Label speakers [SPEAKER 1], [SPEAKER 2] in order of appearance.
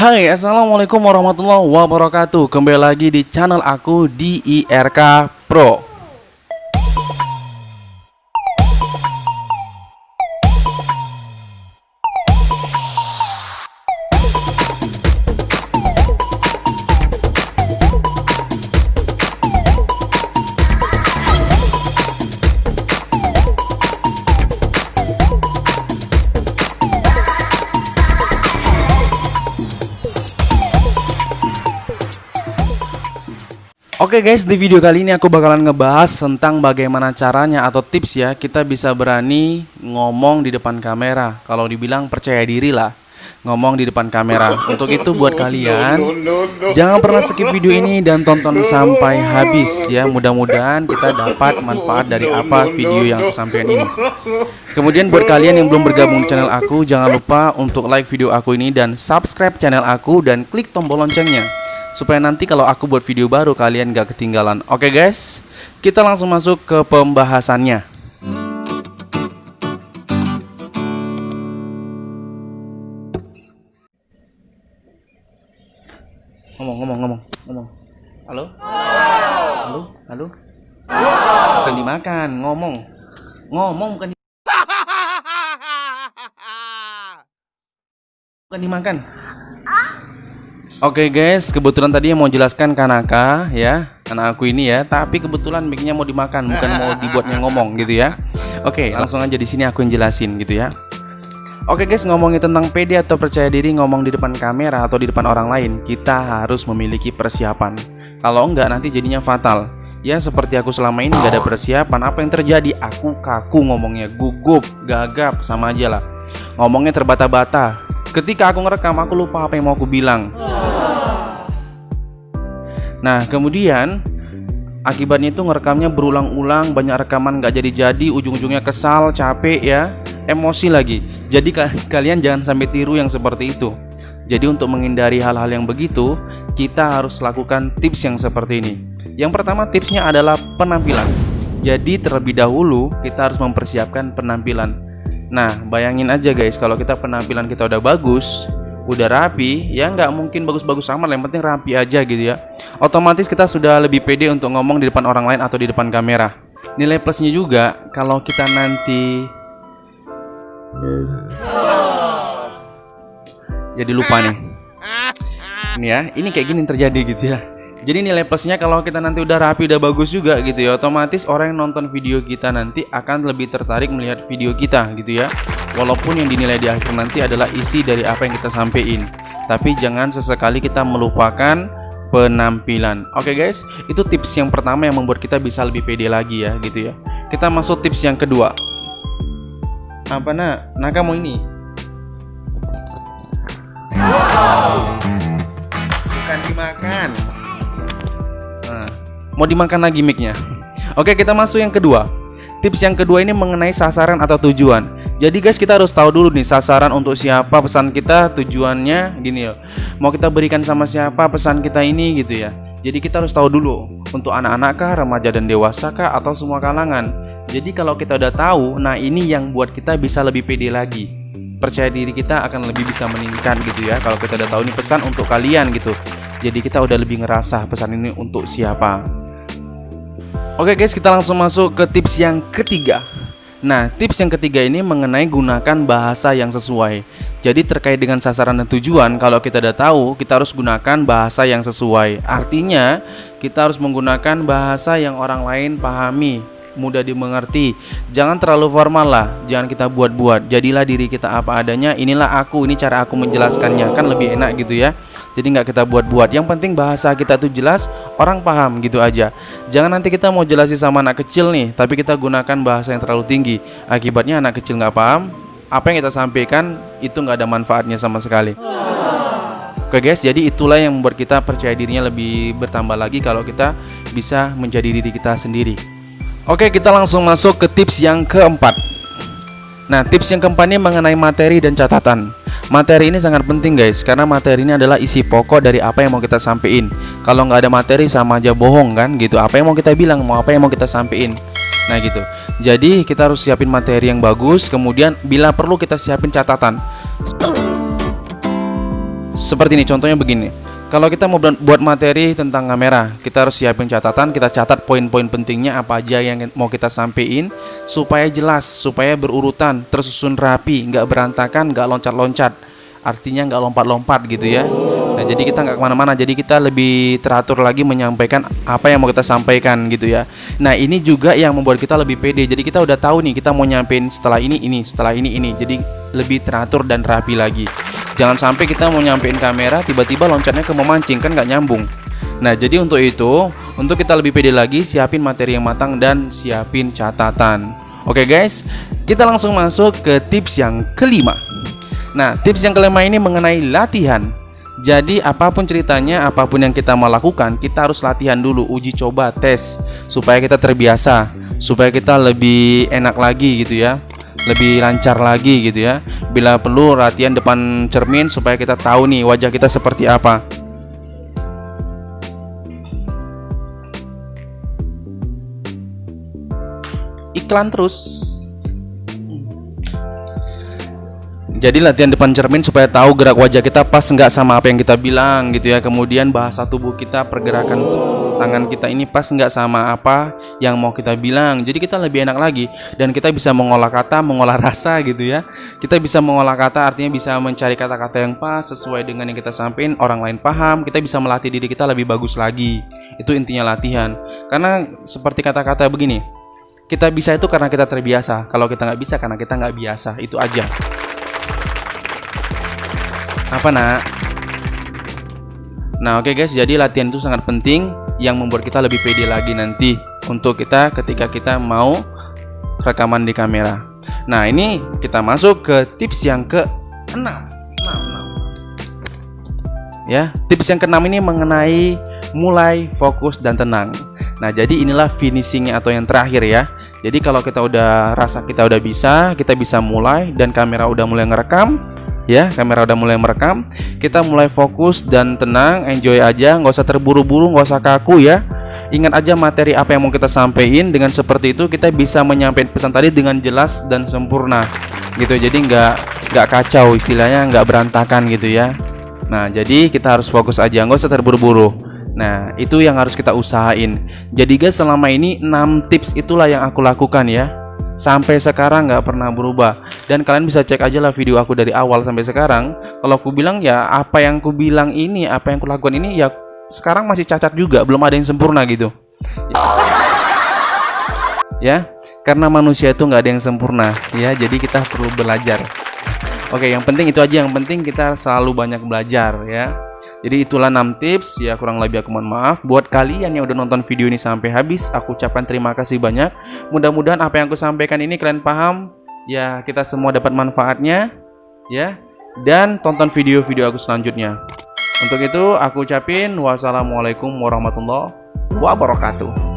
[SPEAKER 1] Hai, assalamualaikum warahmatullahi wabarakatuh. Kembali lagi di channel aku di IRK Pro. Oke guys, di video kali ini aku bakalan ngebahas tentang bagaimana caranya atau tips ya kita bisa berani ngomong di depan kamera. Kalau dibilang percaya diri lah ngomong di depan kamera. Untuk itu buat kalian jangan pernah skip video ini dan tonton sampai habis ya. Mudah-mudahan kita dapat manfaat dari apa video yang aku sampaikan ini. Kemudian buat kalian yang belum bergabung di channel aku, jangan lupa untuk like video aku ini dan subscribe channel aku dan klik tombol loncengnya, supaya nanti kalau aku buat video baru kalian gak ketinggalan. Oke guys, kita langsung masuk ke pembahasannya. Ngomong. Halo? Halo? Bukan dimakan, ngomong bukan dimakan. Oke guys, kebetulan tadi yang mau jelaskan Kanaka ya, anak aku ini ya, tapi kebetulan mic-nya mau dimakan, bukan mau dibuatnya ngomong gitu ya. Oke, langsung aja di sini aku yang jelasin gitu ya. Oke guys, ngomongin tentang pede atau percaya diri ngomong di depan kamera atau di depan orang lain, kita harus memiliki persiapan. Kalau enggak nanti jadinya fatal. Ya seperti aku selama ini gak ada persiapan, apa yang terjadi? Aku kaku ngomongnya, gugup, gagap, sama aja lah. Ngomongnya terbata-bata. Ketika aku ngerekam, aku lupa apa yang mau aku bilang. Nah kemudian akibatnya itu ngerekamnya berulang-ulang, banyak rekaman gak jadi-jadi, ujung-ujungnya kesal, capek ya, emosi lagi. Jadi kalian jangan sampai tiru yang seperti itu. Jadi untuk menghindari hal-hal yang begitu, kita harus lakukan tips yang seperti ini. Yang pertama tipsnya adalah penampilan. Jadi terlebih dahulu kita harus mempersiapkan penampilan. Nah bayangin aja guys, kalau kita penampilan kita udah bagus, udah rapi, ya nggak mungkin bagus-bagus sama, yang penting rapi aja gitu ya. Otomatis kita sudah lebih pede untuk ngomong di depan orang lain atau di depan kamera. Nilai plusnya juga kalau kita nanti jadi lupa nih. Ini ya, ini kayak gini terjadi gitu ya. Jadi nilai plusnya kalau kita nanti udah rapi, udah bagus juga gitu ya, otomatis orang yang nonton video kita nanti akan lebih tertarik melihat video kita gitu ya. Walaupun yang dinilai di akhir nanti adalah isi dari apa yang kita sampaikan, tapi jangan sesekali kita melupakan penampilan. Oke guys, itu tips yang pertama yang membuat kita bisa lebih pede lagi ya gitu ya. Kita masuk tips yang kedua. Apa Naka mau ini? Bukan dimakan. Mau dimakan lagi mic-nya. Oke, kita masuk yang kedua. Tips yang kedua ini mengenai sasaran atau tujuan. Jadi guys, kita harus tahu dulu nih sasaran untuk siapa pesan kita, tujuannya gini ya. Mau kita berikan sama siapa pesan kita ini gitu ya. Jadi kita harus tahu dulu untuk anak-anak kah, remaja dan dewasa kah, atau semua kalangan. Jadi kalau kita udah tahu, nah ini yang buat kita bisa lebih pede lagi. Percaya diri kita akan lebih bisa meningkat gitu ya. Kalau kita udah tahu ini pesan untuk kalian gitu. Jadi kita udah lebih ngerasa pesan ini untuk siapa. Oke guys, kita langsung masuk ke tips yang ketiga. Nah tips yang ketiga ini mengenai gunakan bahasa yang sesuai. Jadi terkait dengan sasaran dan tujuan, kalau kita udah tahu, kita harus gunakan bahasa yang sesuai. Artinya kita harus menggunakan bahasa yang orang lain pahami, mudah dimengerti. Jangan terlalu formal lah, jangan kita buat-buat. Jadilah diri kita apa adanya. Inilah aku, ini cara aku menjelaskannya, kan lebih enak gitu ya. Jadi nggak kita buat-buat. Yang penting bahasa kita tuh jelas, orang paham gitu aja. Jangan nanti kita mau jelasin sama anak kecil nih, tapi kita gunakan bahasa yang terlalu tinggi. Akibatnya anak kecil nggak paham, apa yang kita sampaikan itu nggak ada manfaatnya sama sekali. Oke guys, jadi itulah yang membuat kita percaya dirinya lebih bertambah lagi kalau kita bisa menjadi diri kita sendiri. Oke, kita langsung masuk ke tips yang keempat. Nah, tips yang keempat ini mengenai materi dan catatan. Materi ini sangat penting guys, karena materi ini adalah isi pokok dari apa yang mau kita sampaikan. Kalau nggak ada materi sama aja bohong kan gitu. Apa yang mau kita bilang, apa yang mau kita sampaikan. Nah gitu. Jadi kita harus siapin materi yang bagus. Kemudian bila perlu kita siapin catatan. seperti ini, contohnya begini. Kalau kita mau buat materi tentang kamera, kita harus siapin catatan, kita catat poin-poin pentingnya apa aja yang mau kita sampein, supaya jelas, supaya berurutan, tersusun rapi, nggak berantakan, nggak loncat-loncat, artinya nggak lompat-lompat gitu ya. Nah, jadi kita nggak kemana-mana, jadi kita lebih teratur lagi menyampaikan apa yang mau kita sampaikan gitu ya. Nah, ini juga yang membuat kita lebih pede, jadi kita udah tahu nih kita mau nyampein setelah ini, setelah ini, jadi lebih teratur dan rapi lagi. Jangan sampai kita mau nyampein kamera tiba-tiba loncatnya ke memancing, kan nggak nyambung. Nah, jadi untuk itu, untuk kita lebih pede lagi, siapin materi yang matang dan siapin catatan. Oke guys, kita langsung masuk ke tips yang kelima. Nah, tips yang kelima ini mengenai latihan. Jadi apapun ceritanya, apapun yang kita mau lakukan, kita harus latihan dulu, uji coba, tes, supaya kita terbiasa, supaya kita lebih enak lagi gitu ya, lebih lancar lagi gitu ya. Bila perlu latihan depan cermin supaya kita tahu nih wajah kita seperti apa. Iklan terus. Jadi latihan depan cermin supaya tahu gerak wajah kita pas nggak sama apa yang kita bilang gitu ya. Kemudian bahasa tubuh kita, pergerakan tangan kita ini pas nggak sama apa yang mau kita bilang. Jadi kita lebih enak lagi dan kita bisa mengolah kata, mengolah rasa gitu ya. Kita bisa mengolah kata artinya bisa mencari kata-kata yang pas sesuai dengan yang kita sampaikan, orang lain paham. Kita bisa melatih diri kita lebih bagus lagi. Itu intinya latihan. Karena seperti kata-kata begini, kita bisa itu karena kita terbiasa. Kalau kita nggak bisa karena kita nggak biasa. Itu aja. Apa nak? Nah oke guys, jadi latihan itu sangat penting yang membuat kita lebih pede lagi nanti untuk kita ketika kita mau rekaman di kamera. Nah ini kita masuk ke tips yang ke-6. Ya, tips yang ke-6 ini mengenai mulai, fokus, dan tenang. Nah jadi inilah finishingnya atau yang terakhir ya. Jadi kalau kita udah rasa kita udah bisa, kita bisa mulai dan kamera udah mulai ngerekam. Ya, kamera udah mulai merekam, kita mulai fokus dan tenang, enjoy aja, nggak usah terburu-buru, nggak usah kaku ya. Ingat aja materi apa yang mau kita sampaikan. Dengan seperti itu kita bisa menyampaikan pesan tadi dengan jelas dan sempurna gitu. Jadi nggak kacau, istilahnya nggak berantakan gitu ya. Nah jadi kita harus fokus aja, nggak usah terburu-buru. Nah itu yang harus kita usahain. Jadi guys, selama ini 6 tips itulah yang aku lakukan ya, sampai sekarang nggak pernah berubah. Dan kalian bisa cek aja lah video aku dari awal sampai sekarang. Kalau aku bilang ya apa yang aku bilang ini, apa yang aku lakukan ini ya sekarang masih cacat juga, belum ada yang sempurna gitu ya, karena manusia itu nggak ada yang sempurna ya, jadi kita perlu belajar. Oke, yang penting itu aja, yang penting kita selalu banyak belajar ya. Jadi itulah 6 tips ya, kurang lebih aku mohon maaf. Buat kalian yang udah nonton video ini sampai habis, aku ucapkan terima kasih banyak. Mudah-mudahan apa yang aku sampaikan ini kalian paham ya, kita semua dapat manfaatnya ya. Dan tonton video-video aku selanjutnya. Untuk itu aku ucapin wassalamualaikum warahmatullahi wabarakatuh.